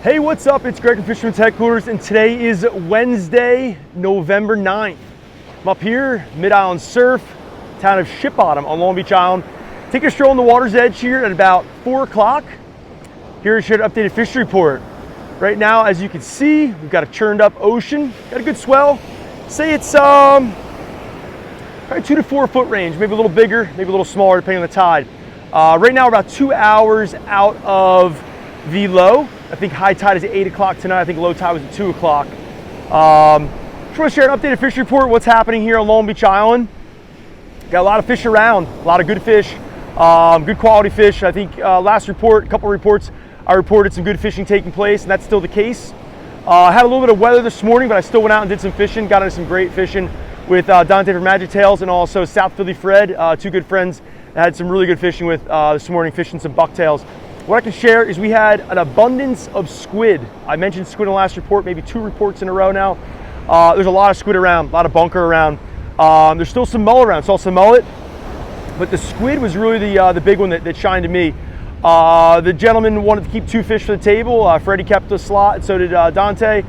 Hey, what's up? It's Greg from Fisherman's Headquarters, and today is Wednesday, November 9th. I'm up here, Mid-Island Surf, town of Ship Bottom on Long Beach Island. Taking a stroll on the water's edge here at about 4 o'clock. Here is your updated fishing report. Right now, as you can see, we've got a churned up ocean, got a good swell. Say it's probably 2 to 4 foot range, maybe a little bigger, maybe a little smaller depending on the tide. Right now we're about 2 hours out of the low. I think high tide is at 8 o'clock tonight. I think low tide was at 2 o'clock. Just want to share an updated fish report, what's happening here on Long Beach Island. Got a lot of fish around, a lot of good fish, good quality fish. I think last report, a couple reports, I reported some good fishing taking place, and that's still the case. Had a little bit of weather this morning, but I still went out and did some fishing, got into some great fishing with Dante from Magic Tails and also South Philly Fred, two good friends. I had some really good fishing with this morning, fishing some bucktails. What I can share is we had an abundance of squid. I mentioned squid in the last report, maybe 2 reports in a row now. There's a lot of squid around, a lot of bunker around. There's still some mullet around, saw some mullet, but the squid was really the big one that shined to me. The gentleman wanted to keep 2 fish for the table. Freddie kept the slot, and so did Dante.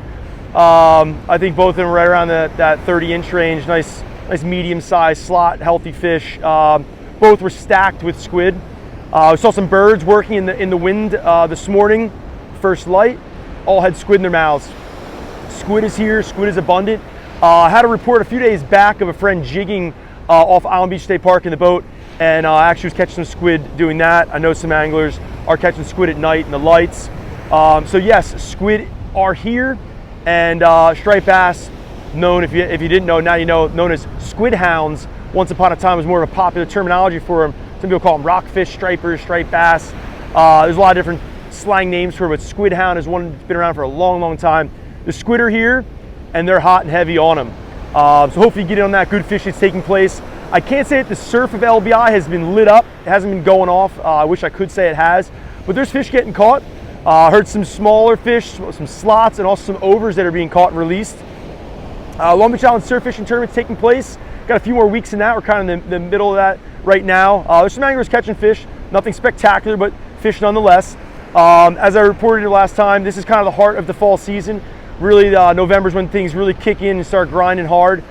I think both of them were right around that 30-inch range. Nice medium-sized slot, healthy fish. Both were stacked with squid. We saw some birds working in the wind this morning. First light, all had squid in their mouths. Squid is here. Squid is abundant. I had a report a few days back of a friend jigging off Island Beach State Park in the boat, and actually was catching some squid doing that. I know some anglers are catching squid at night in the lights. So yes, squid are here, and striped bass, known if you didn't know, now you know, known as squid hounds. Once upon a time was more of a popular terminology for them. Some people call them rockfish, stripers, striped bass. There's a lot of different slang names for it, but squid hound is one that's been around for a long time. The squid are here, and they're hot and heavy on them. So hopefully you get in on that good fishing that's taking place. I can't say that the surf of LBI has been lit up. It hasn't been going off. I wish I could say it has, but there's fish getting caught. Heard some smaller fish, some slots, and also some overs that are being caught and released. Long Beach Island surf fishing tournament's taking place. Got a few more weeks in that. We're kind of in the middle of that right now. There's some anglers catching fish. Nothing spectacular, but fish nonetheless. As I reported last time, this is kind of the heart of the fall season. Really, November is when things really kick in and start grinding hard.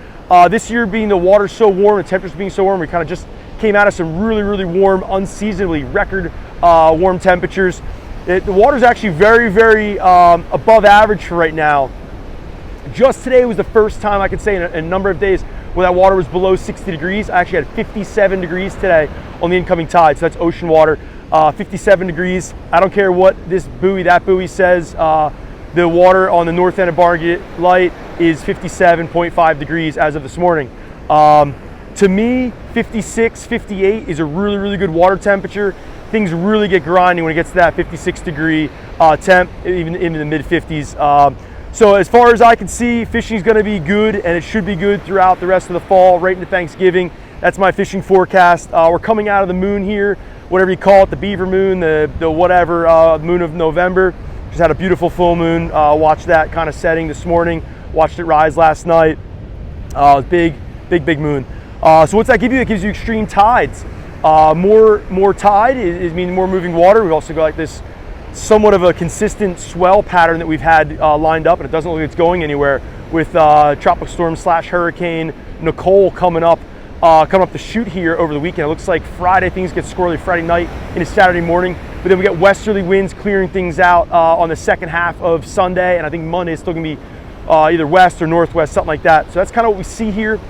This year being the water's so warm, the temperatures being so warm, we kind of just came out of some really warm, unseasonably record warm temperatures. The water's actually very above average for right now. Just today was the first time I could say in a number of days where that water was below 60 degrees. I actually had 57 degrees today on the incoming tide, so that's ocean water. 57 degrees. I don't care what this buoy, that buoy says. The water on the north end of Barnegat Light is 57.5 degrees as of this morning. To me, 56, 58 is a really good water temperature. Things really get grinding when it gets to that 56 degree temp, even into the mid 50s. So as far as I can see, fishing is going to be good, and it should be good throughout the rest of the fall, right into Thanksgiving. That's my fishing forecast. We're coming out of the moon here, whatever you call it, the beaver moon, the whatever, moon of November. Just had a beautiful full moon. Watched that kind of setting this morning. Watched it rise last night. Big moon. So what's that give you? It gives you extreme tides. More tide is meaning more moving water. We've also got like this somewhat of a consistent swell pattern that we've had lined up, and it doesn't look like it's going anywhere, with tropical storm / hurricane Nicole coming up the chute here over the weekend. It looks like Friday things get squirrely Friday night into Saturday morning, but then we get westerly winds clearing things out on the second half of Sunday, and I think Monday is still gonna be either west or northwest, something like that. So that's kind of what we see here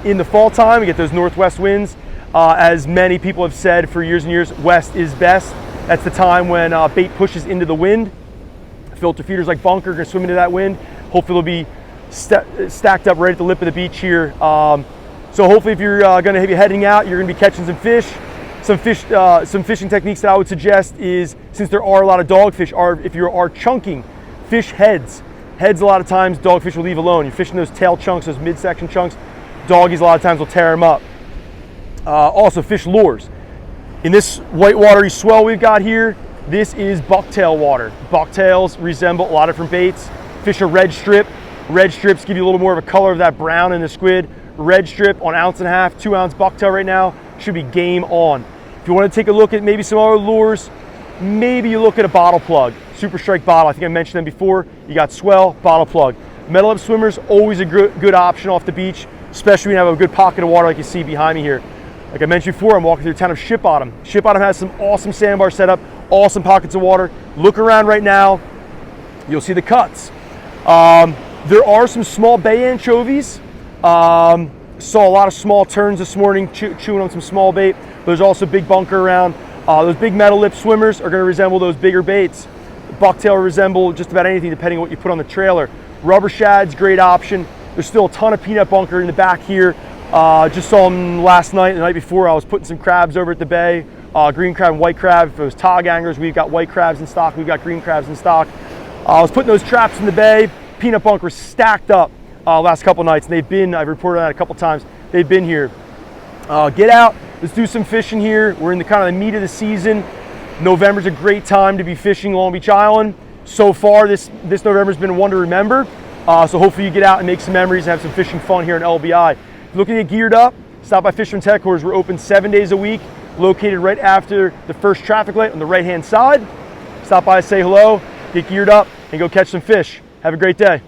in the fall time. We get those northwest winds. As many people have said for years and years, west is best. That's the time when bait pushes into the wind. Filter feeders like bunker are going to swim into that wind. Hopefully they'll be stacked up right at the lip of the beach here. So hopefully if you're going to be heading out, you're going to be catching some fish. Some fishing techniques that I would suggest is, since there are a lot of dogfish, if you are chunking, fish heads. Heads a lot of times dogfish will leave alone. You're fishing those tail chunks, those midsection chunks, doggies a lot of times will tear them up. Also fish lures. In this white watery swell we've got here, this is bucktail water. Bucktails resemble a lot of different baits. Fish a red strip. Red strips give you a little more of a color of that brown in the squid. Red strip on 1.5 ounce, 2 ounce bucktail right now should be game on. If you want to take a look at maybe some other lures, maybe you look at a bottle plug. Super Strike bottle. I think I mentioned them before. You got swell, bottle plug. Metal lip swimmers, always a good option off the beach, especially when you have a good pocket of water like you see behind me here. Like I mentioned before, I'm walking through the town of Ship Bottom. Ship Bottom has some awesome sandbar setup, awesome pockets of water. Look around right now, you'll see the cuts. There are some small bay anchovies. Saw a lot of small turns this morning, chewing on some small bait. There's also big bunker around. Those big metal lip swimmers are going to resemble those bigger baits. Bucktail will resemble just about anything depending on what you put on the trailer. Rubber shad's great option. There's still a ton of peanut bunker in the back here. Just saw them last night and the night before. I was putting some crabs over at the bay. Green crab and white crab. If it was tog anglers, we've got white crabs in stock. We've got green crabs in stock. I was putting those traps in the bay. Peanut bunker stacked up last couple nights. And they've been, I've reported that a couple times, they've been here. Get out, let's do some fishing here. We're in the kind of the meat of the season. November's a great time to be fishing Long Beach Island. So far, this November's been one to remember. So hopefully you get out and make some memories and have some fishing fun here in LBI. If you're looking to get geared up, stop by Fisherman's Headquarters. We're open 7 days a week, located right after the first traffic light on the right-hand side. Stop by, say hello, get geared up, and go catch some fish. Have a great day.